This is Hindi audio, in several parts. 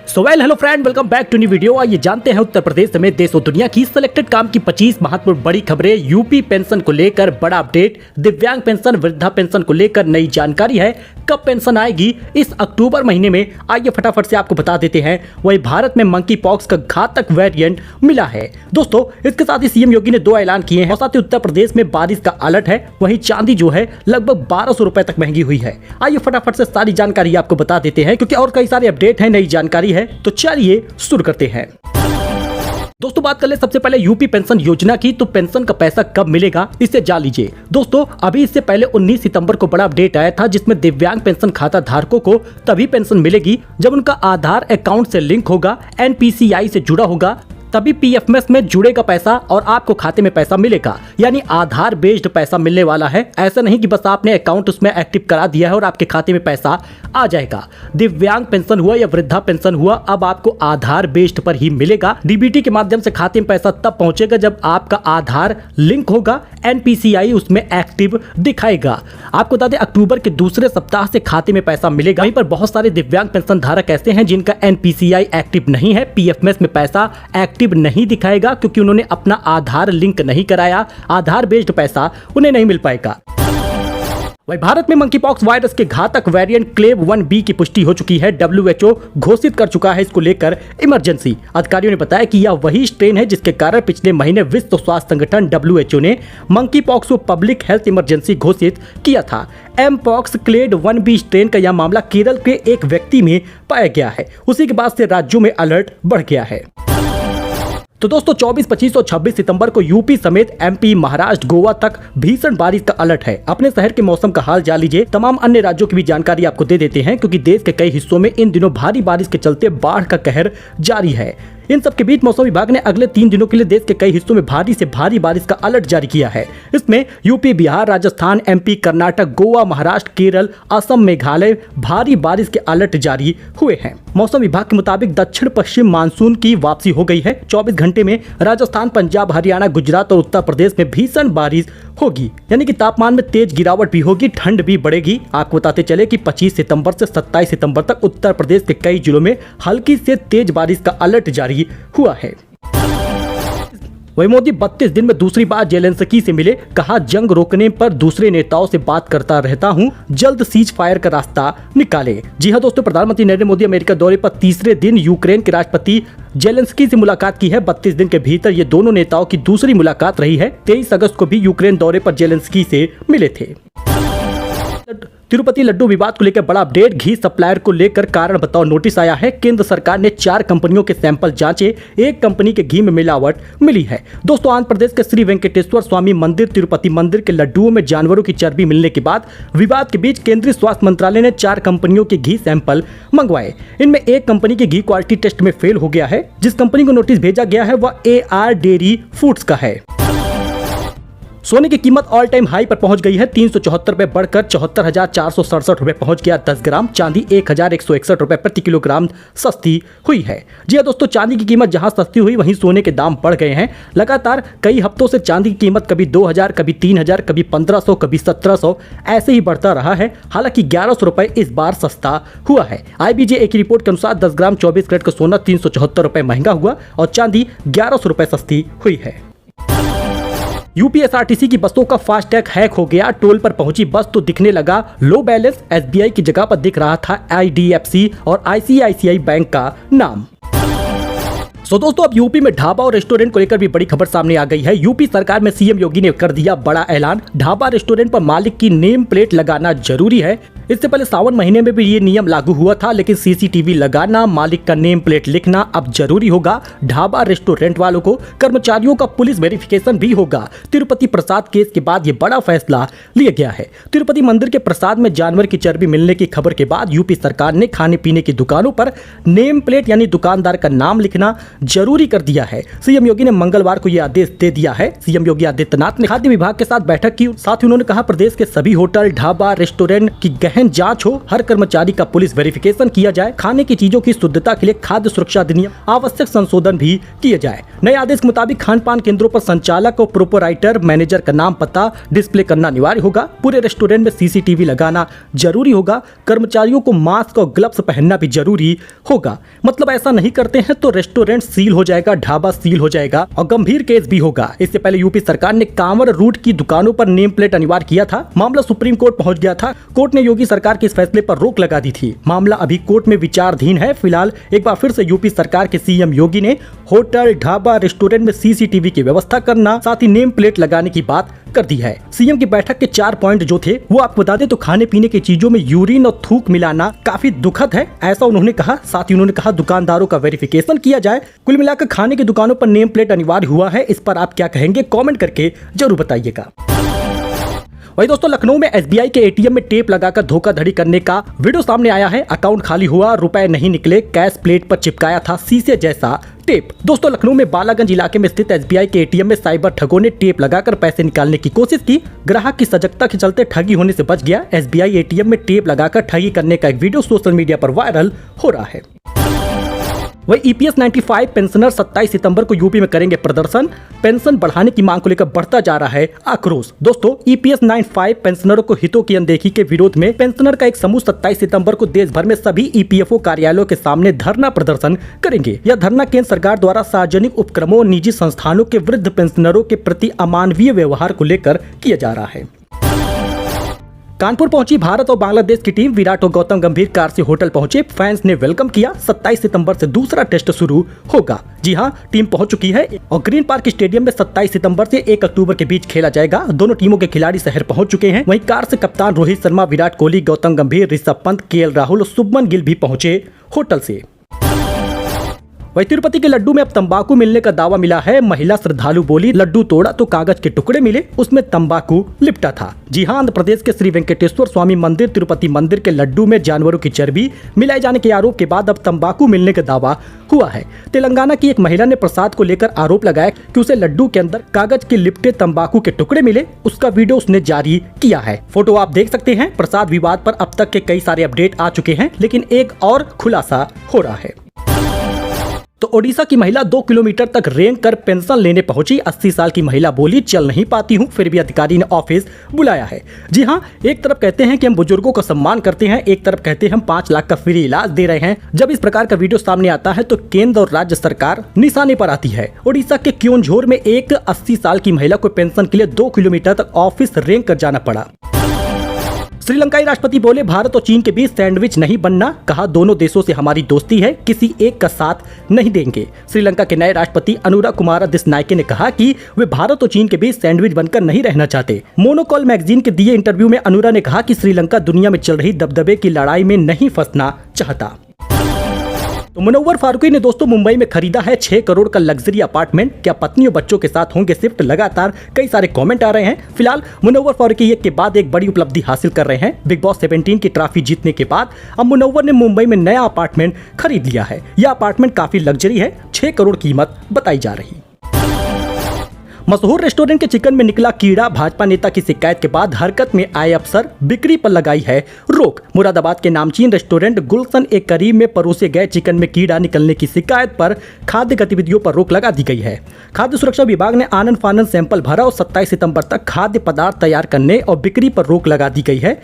Hello friend, welcome back to new video. आइए जानते हैं उत्तर प्रदेश समेत देश और दुनिया की सिलेक्टेड काम की 25 महत्वपूर्ण बड़ी खबरें। यूपी पेंशन को लेकर बड़ा अपडेट, दिव्यांग पेंशन, वृद्धा पेंशन को लेकर नई जानकारी है। कब पेंशन आएगी? इस अक्टूबर महीने में। आइए फटाफट से आपको बता देते हैं। वही भारत में मंकी पॉक्स का घातक वेरिएंट मिला है। दोस्तों, इसके साथ ही सीएम योगी ने 2 ऐलान किए हैं और साथ ही उत्तर प्रदेश में बारिश का अलर्ट है। वहीं चांदी जो है लगभग 1200 रुपए तक महंगी हुई है। आइए फटाफट से सारी जानकारी आपको बता देते हैं, क्योंकि और कई सारे अपडेट है, नई जानकारी है। तो चलिए शुरू करते हैं। दोस्तों, बात कर ले सबसे पहले यूपी पेंशन योजना की। तो पेंशन का पैसा कब मिलेगा, इसे जान लीजिए। दोस्तों, अभी इससे पहले 19 सितंबर को बड़ा अपडेट आया था, जिसमें दिव्यांग पेंशन खाता धारकों को तभी पेंशन मिलेगी जब उनका आधार अकाउंट से लिंक होगा, एनपीसीआई से जुड़ा होगा, तभी पीएफएमएस में जुड़ेगा पैसा और आपको खाते में पैसा मिलेगा। यानी आधार बेस्ड पैसा मिलने वाला है। ऐसा नहीं कि बस आपने अकाउंट उसमें एक्टिव करा दिया है और आपके खाते में पैसा आ जाएगा। दिव्यांग पेंशन हुआ या वृद्धा पेंशन हुआ, अब आपको आधार बेस्ड पर ही मिलेगा। डीबीटी के माध्यम से खाते में पैसा तब पहुंचेगा जब आपका आधार लिंक होगा, एनपीसीआई उसमें एक्टिव दिखाएगा। आपको बता दें, अक्टूबर के दूसरे सप्ताह से खाते में पैसा मिलेगा। वहीं पर बहुत सारे दिव्यांग पेंशन धारक ऐसे हैं जिनका एनपीसीआई एक्टिव नहीं है, पीएफएमएस में पैसा एक्टिव नहीं दिखाएगा, क्योंकि उन्होंने अपना आधार लिंक नहीं कराया। आधार बेस्ड पैसा उन्हें नहीं मिल पाएगा। वही भारत में मंकी पॉक्स वायरस के घातक वेरिएंट क्लेव 1B की पुष्टि हो चुकी है। WHO घोषित कर चुका है इसको लेकर इमरजेंसी। अधिकारियों ने बताया कि यह वही स्ट्रेन है जिसके कारण पिछले महीने विश्व स्वास्थ्य संगठन WHO ने मंकी पॉक्स को पब्लिक हेल्थ इमरजेंसी घोषित किया था। एमपॉक्स क्लेड 1B स्ट्रेन का यह मामला केरल के एक व्यक्ति में पाया गया है। उसी के बाद से राज्यों में अलर्ट बढ़ गया है। तो दोस्तों, 24, 25 और 26 सितंबर को यूपी समेत एमपी, महाराष्ट्र, गोवा तक भीषण बारिश का अलर्ट है। अपने शहर के मौसम का हाल जान लीजिए। तमाम अन्य राज्यों की भी जानकारी आपको दे देते हैं, क्योंकि देश के कई हिस्सों में इन दिनों भारी बारिश के चलते बाढ़ का कहर जारी है। इन सब के बीच मौसम विभाग ने अगले 3 दिनों के लिए देश के कई हिस्सों में भारी से भारी बारिश का अलर्ट जारी किया है। इसमें यूपी, बिहार, राजस्थान, एमपी, कर्नाटक, गोवा, महाराष्ट्र, केरल, असम, मेघालय भारी बारिश के अलर्ट जारी हुए हैं। मौसम विभाग के मुताबिक दक्षिण पश्चिम मानसून की वापसी हो गई है। 24 घंटे में राजस्थान, पंजाब, हरियाणा, गुजरात और उत्तर प्रदेश में भीषण बारिश होगी। यानी कि तापमान में तेज गिरावट भी होगी, ठंड भी बढ़ेगी। आपको बताते चले कि 25 सितंबर से 27 सितंबर तक उत्तर प्रदेश के कई जिलों में हल्की से तेज बारिश का अलर्ट जारी हुआ है। वही मोदी 32 दिन में दूसरी बार जेलेंस्की से मिले। कहा, जंग रोकने पर दूसरे नेताओं से बात करता रहता हूं, जल्द सीज फायर का रास्ता निकाले। जी हां दोस्तों, प्रधानमंत्री नरेंद्र मोदी अमेरिका दौरे पर तीसरे दिन यूक्रेन के राष्ट्रपति जेलेंस्की से मुलाकात की है। 32 दिन के भीतर ये दोनों नेताओं की दूसरी मुलाकात रही है। 23 अगस्त को भी यूक्रेन दौरे पर जेलेंस्की से मिले थे। तिरुपति लड्डू विवाद को लेकर बड़ा अपडेट। घी सप्लायर को लेकर कारण बताओ नोटिस आया है। केंद्र सरकार ने 4 कंपनियों के सैंपल जांचे। एक कंपनी के घी में मिलावट मिली है। दोस्तों, आंध्र प्रदेश के श्री वेंकटेश्वर स्वामी मंदिर तिरुपति मंदिर के लड्डुओं में जानवरों की चर्बी मिलने के बाद विवाद के बीच केंद्रीय स्वास्थ्य मंत्रालय ने 4 कंपनियों के घी सैंपल मंगवाए। इनमें एक कंपनी के घी क्वालिटी टेस्ट में फेल हो गया है। जिस कंपनी को नोटिस भेजा गया है वह AR डेयरी फूड्स का है। सोने की कीमत ऑल टाइम हाई पर पहुंच गई है। 374 रुपए बढ़कर 74,467 रुपए पहुंच गया 10 ग्राम। चांदी 1,161 रुपए प्रति किलोग्राम सस्ती हुई है। जी हाँ दोस्तों, चांदी की कीमत जहां सस्ती हुई वहीं सोने के दाम बढ़ गए हैं। लगातार कई हफ्तों से चांदी की कीमत कभी 2,000, कभी 3,000, कभी 1,500, कभी 1,700 ऐसे ही बढ़ता रहा है। हालांकि 1,100 रुपए इस बार सस्ता हुआ है। IBJ की रिपोर्ट के अनुसार 10 ग्राम 24 कैरेट का सोना 374 रुपए महंगा हुआ और चांदी 1,100 रुपए सस्ती हुई है। यूपीएसआरटीसी की बसों का फास्टैग हैक हो गया। टोल पर पहुंची बस तो दिखने लगा लो बैलेंस। SBI की जगह पर दिख रहा था IDFC और ICICI बैंक का नाम। दोस्तों, अब यूपी में ढाबा और रेस्टोरेंट को लेकर भी बड़ी खबर सामने आ गई है। यूपी सरकार में सीएम योगी ने कर दिया बड़ा ऐलान। ढाबा रेस्टोरेंट पर मालिक की नेम प्लेट लगाना जरूरी है। इससे पहले सावन महीने में भी ये नियम लागू हुआ था, लेकिन CCTV लगाना, मालिक का नेम प्लेट लिखना अब जरूरी होगा। ढाबा रेस्टोरेंट वालों को कर्मचारियों का पुलिस वेरिफिकेशन भी होगा। तिरुपति प्रसाद केस के बाद ये बड़ा फैसला लिया गया है। तिरुपति मंदिर के प्रसाद में जानवर की चर्बी मिलने की खबर के बाद यूपी सरकार ने खाने पीने की दुकानों पर नेम प्लेट यानी दुकानदार का नाम लिखना जरूरी कर दिया है। सीएम योगी ने मंगलवार को यह आदेश दे दिया है। सीएम योगी आदित्यनाथ ने खाद्य विभाग के साथ बैठक की। साथ ही उन्होंने कहा, प्रदेश के सभी होटल, ढाबा, रेस्टोरेंट की गहन गहन जांच हो, हर कर्मचारी का पुलिस वेरिफिकेशन किया जाए, खाने की चीजों की शुद्धता के लिए खाद्य सुरक्षा अधिनियम आवश्यक संशोधन भी किए जाए। नए आदेश के मुताबिक खान पान केंद्रों पर संचालक और प्रोपराइटर मैनेजर का नाम पता डिस्प्ले करना अनिवार्य होगा। पूरे रेस्टोरेंट में सीसीटीवी लगाना जरूरी होगा। कर्मचारियों को मास्क और ग्लव्स पहनना भी जरूरी होगा। मतलब ऐसा नहीं करते हैं तो रेस्टोरेंट सील हो जाएगा, ढाबा सील हो जाएगा और गंभीर केस भी होगा। इससे पहले यूपी सरकार ने कांवड़ रूट की दुकानों पर नेम प्लेट अनिवार्य किया था। मामला सुप्रीम कोर्ट पहुंच गया था। कोर्ट ने योगी सरकार के इस फैसले पर रोक लगा दी थी। मामला अभी कोर्ट में विचाराधीन है। फिलहाल एक बार फिर से यूपी सरकार के सीएम योगी ने होटल, ढाबा, रेस्टोरेंट में सीसीटीवी की व्यवस्था करना, साथ ही नेम प्लेट लगाने की बात कर दी है। सीएम की बैठक के 4 पॉइंट जो थे वो आपको बता दें तो खाने पीने की चीजों में यूरिन और थूक मिलाना काफी दुखद है, ऐसा उन्होंने कहा। साथ ही उन्होंने कहा दुकानदारों का वेरिफिकेशन किया जाए। कुल मिलाकर खाने की दुकानों पर नेम प्लेट अनिवार्य हुआ है। इस पर आप क्या कहेंगे, कमेंट करके जरूर बताइएगा। वही दोस्तों, लखनऊ में एसबीआई के एटीएम में टेप लगाकर धोखाधड़ी करने का वीडियो सामने आया है। अकाउंट खाली हुआ, रुपए नहीं निकले, कैश प्लेट पर चिपकाया था शीशे जैसा टेप। दोस्तों, लखनऊ में बालागंज इलाके में स्थित एसबीआई के एटीएम में साइबर ठगों ने टेप लगाकर पैसे निकालने की कोशिश की। ग्राहक की सजगता के चलते ठगी होने से बच गया। एसबीआई एटीएम में टेप लगाकर ठगी करने का एक वीडियो सोशल मीडिया पर वायरल हो रहा है। वही ईपीएस 95 पेंशनर 27 सितंबर को यूपी में करेंगे प्रदर्शन। पेंशन बढ़ाने की मांग को लेकर बढ़ता जा रहा है आक्रोश। दोस्तों, ईपीएस 95 पेंशनरों को हितों की अनदेखी के विरोध में पेंशनर का एक समूह 27 सितंबर को देश भर में सभी ईपीएफओ कार्यालयों के सामने धरना प्रदर्शन करेंगे। यह धरना केंद्र सरकार द्वारा सार्वजनिक उपक्रमों और निजी संस्थानों के वृद्ध पेंशनरों के प्रति अमानवीय व्यवहार को लेकर किया जा रहा है। कानपुर पहुंची भारत और बांग्लादेश की टीम। विराट और गौतम गंभीर कार से होटल पहुंचे। फैंस ने वेलकम किया। 27 सितंबर से दूसरा टेस्ट शुरू होगा। जी हां, टीम पहुंच चुकी है और ग्रीन पार्क स्टेडियम में 27 सितंबर से 1 अक्टूबर के बीच खेला जाएगा। दोनों टीमों के खिलाड़ी शहर पहुंच चुके हैं। वहीं कार से कप्तान रोहित शर्मा, विराट कोहली, गौतम गंभीर, ऋषभ पंत, केएल राहुल और शुभमन गिल भी पहुंचे होटल से। वही तिरुपति के लड्डू में अब तंबाकू मिलने का दावा मिला है। महिला श्रद्धालु बोली, लड्डू तोड़ा तो कागज के टुकड़े मिले, उसमें तंबाकू लिपटा था। जी हां, आंध्र प्रदेश के श्री वेंकटेश्वर स्वामी मंदिर तिरुपति मंदिर के लड्डू में जानवरों की चर्बी मिलाए जाने के आरोप के बाद अब तंबाकू मिलने का दावा हुआ है। तेलंगाना की एक महिला ने प्रसाद को लेकर आरोप लगाया कि उसे लड्डू के अंदर कागज के लिपटे तंबाकू के टुकड़े मिले। उसका वीडियो उसने जारी किया है। फोटो आप देख सकते हैं। प्रसाद विवाद पर अब तक के कई सारे अपडेट आ चुके हैं, लेकिन एक और खुलासा हो रहा है। तो ओडिशा की महिला 2 किलोमीटर तक रेंग कर पेंशन लेने पहुंची। 80 साल की महिला बोली, चल नहीं पाती हूं, फिर भी अधिकारी ने ऑफिस बुलाया है। जी हां, एक तरफ कहते हैं कि हम बुजुर्गों का सम्मान करते हैं, एक तरफ कहते हैं हम 5 लाख का फ्री इलाज दे रहे हैं। जब इस प्रकार का वीडियो सामने आता है तो केंद्र और राज्य सरकार निशाने पर आती है। ओडिशा के क्योंझोर में एक 80 साल की महिला को पेंशन के लिए 2 किलोमीटर तक ऑफिस रेंग कर जाना पड़ा। श्रीलंकाई राष्ट्रपति बोले, भारत और चीन के बीच सैंडविच नहीं बनना। कहा, दोनों देशों से हमारी दोस्ती है, किसी एक का साथ नहीं देंगे। श्रीलंका के नए राष्ट्रपति अनुरा कुमारा दिसनायके ने कहा कि वे भारत और चीन के बीच सैंडविच बनकर नहीं रहना चाहते। मोनोकॉल मैगजीन के दिए इंटरव्यू में अनुरा ने कहा कि श्रीलंका दुनिया में चल रही दबदबे की लड़ाई में नहीं फंसना चाहता। तो मुनव्वर फारूकी ने दोस्तों मुंबई में खरीदा है 6 करोड़ का लग्जरी अपार्टमेंट। क्या पत्नी और बच्चों के साथ होंगे शिफ्ट? लगातार कई सारे कमेंट आ रहे हैं। फिलहाल मुनव्वर फारूकी एक के बाद एक बड़ी उपलब्धि हासिल कर रहे हैं। बिग बॉस 17 की ट्रॉफी जीतने के बाद अब मुनव्वर ने मुंबई में नया अपार्टमेंट खरीद लिया है। यह अपार्टमेंट काफी लग्जरी है। 6 करोड़ कीमत बताई जा रही। मशहूर रेस्टोरेंट के चिकन में निकला कीड़ा। भाजपा नेता की शिकायत के बाद हरकत में आए अफसर बिक्री पर लगाई है रोक। मुरादाबाद के नामचीन रेस्टोरेंट गुलशन ए करीम में परोसे गए चिकन में कीड़ा निकलने की शिकायत पर खाद्य गतिविधियों पर रोक लगा दी गई है। खाद्य सुरक्षा विभाग ने आनन फानन सैंपल भरा और 27 सितंबर तक खाद्य पदार्थ तैयार करने और बिक्री पर रोक लगा दी गई है।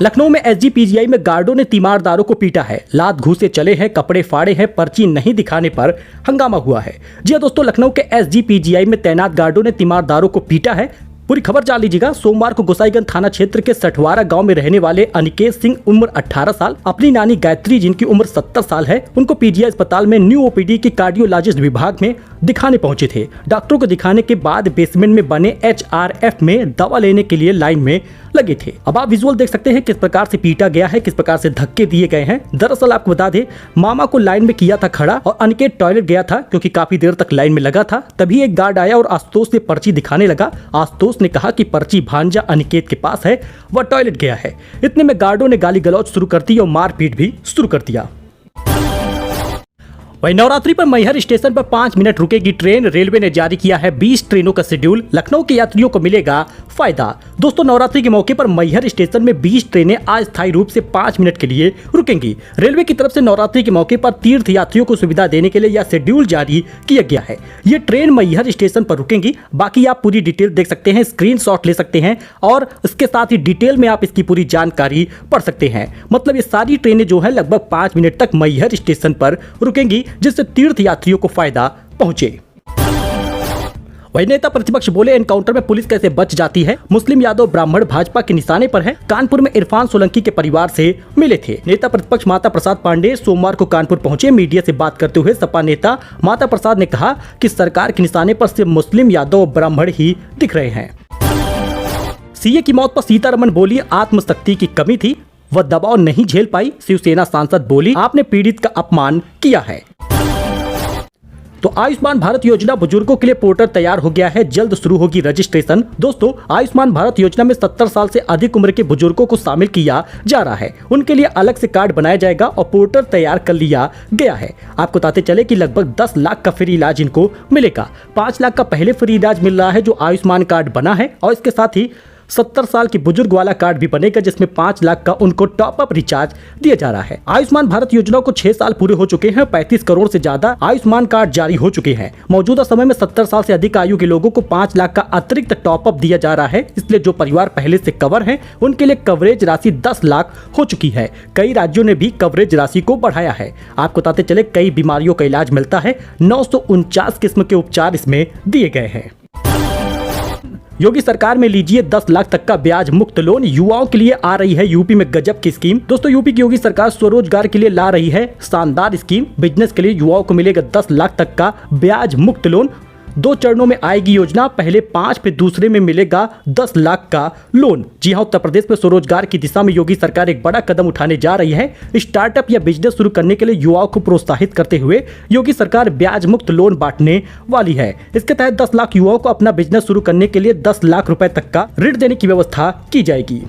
लखनऊ में एसजीपीजीआई में गार्डों ने तीमारदारों को पीटा है। लात घूसे चले हैं, कपड़े फाड़े हैं, पर्ची नहीं दिखाने पर हंगामा हुआ है। जी हां दोस्तों, लखनऊ के एसजीपीजीआई में तैनात गार्डों ने तीमारदारों को पीटा है। पूरी खबर जान लीजिएगा। सोमवार को गोसाईगंज थाना क्षेत्र के सठवारा गांव में रहने वाले अनिकेत सिंह उम्र 18 साल अपनी नानी गायत्री जिनकी उम्र 70 साल है उनको पीजीआई अस्पताल में न्यू ओपीडी के कार्डियोलॉजिस्ट विभाग में दिखाने पहुंचे थे। डॉक्टरों को दिखाने के बाद बेसमेंट में बने एचआरएफ में दवा लेने के लिए लाइन में लगे थे। अब आप विजुअल देख सकते हैं किस प्रकार से पीटा गया है, किस प्रकार से धक्के दिए गए हैं। दरअसल आपको बता दें, मामा को लाइन में किया था खड़ा और अनिकेत टॉयलेट गया था क्योंकि काफी देर तक लाइन में लगा था। तभी एक गार्ड आया और आशुतोष से पर्ची दिखाने लगा। आशुतोष ने कहा कि पर्ची भांजा अनिकेत के पास है, वह टॉयलेट गया है। इतने में गार्डों ने गाली गलौज शुरू कर दी और मारपीट भी शुरू कर दिया। वहीं नवरात्रि पर मैहर स्टेशन पर 5 मिनट रुकेगी ट्रेन। रेलवे ने जारी किया है 20 ट्रेनों का शेड्यूल। लखनऊ के यात्रियों को मिलेगा फायदा। दोस्तों, नवरात्रि के मौके पर मैहर स्टेशन में 20 ट्रेनें अस्थायी रूप से 5 मिनट के लिए रुकेंगी। रेलवे की तरफ से नवरात्रि के मौके पर तीर्थ यात्रियों को सुविधा देने के लिए यह शेड्यूल जारी किया गया है। ये ट्रेन मैहर स्टेशन पर रुकेंगी। बाकी आप पूरी डिटेल देख सकते हैं, स्क्रीनशॉट ले सकते हैं और इसके साथ ही डिटेल में आप इसकी पूरी जानकारी पढ़ सकते हैं। मतलब ये सारी ट्रेनें जो है लगभग 5 मिनट तक मैहर स्टेशन पर रुकेंगी, जिससे तीर्थ यात्रियों को फायदा पहुंचे। वही नेता प्रतिपक्ष बोले, एनकाउंटर में पुलिस कैसे बच जाती है। मुस्लिम यादव ब्राह्मण भाजपा के निशाने पर है। कानपुर में इरफान सोलंकी के परिवार से मिले थे। नेता प्रतिपक्ष माता प्रसाद पांडे सोमवार को कानपुर पहुंचे। मीडिया से बात करते हुए सपा नेता माता प्रसाद ने कहा कि सरकार के निशाने पर सिर्फ मुस्लिम यादव ब्राह्मण ही दिख रहे हैं। सीए की मौत पर सीतारमण बोली, आत्मशक्ति की कमी थी, वह दबाव नहीं झेल पाई। शिवसेना सांसद बोली, आपने पीड़ित का अपमान किया है। तो आयुष्मान भारत योजना बुजुर्गों के लिए पोर्टल तैयार हो गया है। जल्द शुरू होगी रजिस्ट्रेशन। दोस्तों, आयुष्मान भारत योजना में 70 साल से अधिक उम्र के बुजुर्गों को शामिल किया जा रहा है। उनके लिए अलग से कार्ड बनाया जाएगा और पोर्टल तैयार कर लिया गया है। आपको बताते चले कि लगभग 10 लाख का फ्री इलाज इनको मिलेगा। 5 लाख का पहले फ्री इलाज मिल रहा है जो आयुष्मान कार्ड बना है, और इसके साथ ही 70 साल की बुजुर्ग वाला कार्ड भी बनेगा जिसमें 5 लाख का उनको टॉप अप रिचार्ज दिया जा रहा है। आयुष्मान भारत योजना को 6 साल पूरे हो चुके हैं। 35 करोड़ से ज्यादा आयुष्मान कार्ड जारी हो चुके हैं। मौजूदा समय में 70 साल से अधिक आयु के लोगों को 5 लाख का अतिरिक्त टॉप अप दिया जा रहा है। इसलिए जो परिवार पहले से कवर है उनके लिए कवरेज राशि 10 लाख हो चुकी है। कई राज्यों ने भी कवरेज राशि को बढ़ाया है। आपको बताते चले कई बीमारियों का इलाज मिलता है। 949 किस्म के उपचार इसमें दिए गए हैं। योगी सरकार में लीजिए 10 लाख तक का ब्याज मुक्त लोन। युवाओं के लिए आ रही है यूपी में गजब की स्कीम। दोस्तों, यूपी की योगी सरकार स्वरोजगार के लिए ला रही है शानदार स्कीम। बिजनेस के लिए युवाओं को मिलेगा 10 लाख तक का ब्याज मुक्त लोन। 2 चरणों में आएगी योजना। पहले 5 फिर दूसरे में मिलेगा 10 लाख का लोन। जी हां, उत्तर प्रदेश में स्वरोजगार की दिशा में योगी सरकार एक बड़ा कदम उठाने जा रही है। स्टार्टअप या बिजनेस शुरू करने के लिए युवाओं को प्रोत्साहित करते हुए योगी सरकार ब्याज मुक्त लोन बांटने वाली है। इसके तहत 10 लाख युवाओं को अपना बिजनेस शुरू करने के लिए 10 लाख रुपए तक का ऋण देने की व्यवस्था की जाएगी।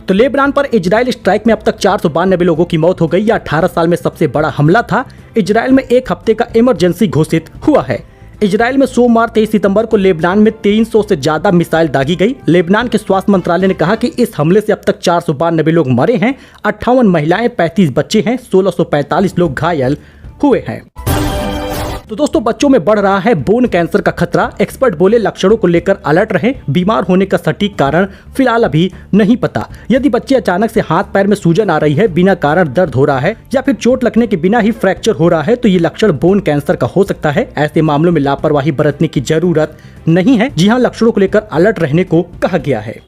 तो लेबनान पर इजरायल स्ट्राइक में अब तक 492 लोगों की मौत हो गई। यह 18 साल में सबसे बड़ा हमला था। इजरायल में 1 हफ्ते का इमरजेंसी घोषित हुआ है। इजरायल में सोमवार 23 सितंबर को लेबनान में 300 से ज्यादा मिसाइल दागी गई। लेबनान के स्वास्थ्य मंत्रालय ने कहा कि इस हमले से अब तक 492 लोग मरे हैं। 58 महिलाएं, 35 बच्चे हैं। 1645 लोग घायल हुए हैं। तो दोस्तों, बच्चों में बढ़ रहा है बोन कैंसर का खतरा। एक्सपर्ट बोले, लक्षणों को लेकर अलर्ट रहें। बीमार होने का सटीक कारण फिलहाल अभी नहीं पता। यदि बच्चे अचानक से हाथ पैर में सूजन आ रही है, बिना कारण दर्द हो रहा है या फिर चोट लगने के बिना ही फ्रैक्चर हो रहा है, तो ये लक्षण बोन कैंसर का हो सकता है। ऐसे मामलों में लापरवाही बरतने की जरूरत नहीं है। जी हाँ, लक्षणों को लेकर अलर्ट रहने को कहा गया है।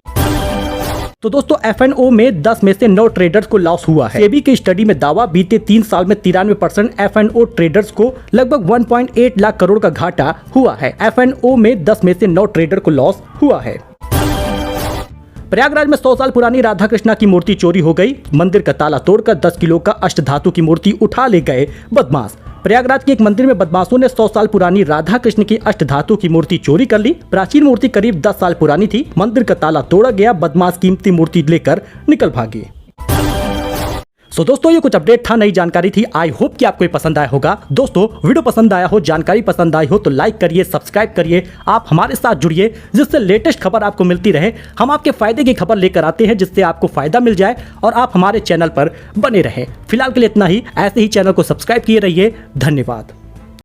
तो दोस्तों, F&O में 10 में से 9 ट्रेडर्स को लॉस हुआ है। सेबी की स्टडी में दावा, बीते 3 साल में 93% F&O ट्रेडर्स को लगभग 1.8 लाख करोड़ का घाटा हुआ है। F&O में 10 में से 9 ट्रेडर को लॉस हुआ है। प्रयागराज में 100 साल पुरानी राधा कृष्णा की मूर्ति चोरी हो गई। मंदिर का ताला तोड़कर 10 किलो का अष्टधातु की मूर्ति उठा ले गए बदमाश। प्रयागराज के एक मंदिर में बदमाशों ने 100 साल पुरानी राधा कृष्ण की अष्टधातु की मूर्ति चोरी कर ली। प्राचीन मूर्ति करीब 10 साल पुरानी थी। मंदिर का ताला तोड़ा गया। बदमाश कीमती मूर्ति लेकर निकल भागे। सो दोस्तों, ये कुछ अपडेट था, नई जानकारी थी। आई होप कि आपको ये पसंद आया होगा। दोस्तों, वीडियो पसंद आया हो, जानकारी पसंद आई हो तो लाइक करिए, सब्सक्राइब करिए। आप हमारे साथ जुड़िए जिससे लेटेस्ट खबर आपको मिलती रहे। हम आपके फायदे की खबर लेकर आते हैं जिससे आपको फायदा मिल जाए और आप हमारे चैनल पर बने रहे। फिलहाल के लिए इतना ही। ऐसे ही चैनल को सब्सक्राइब किए रहिए। धन्यवाद।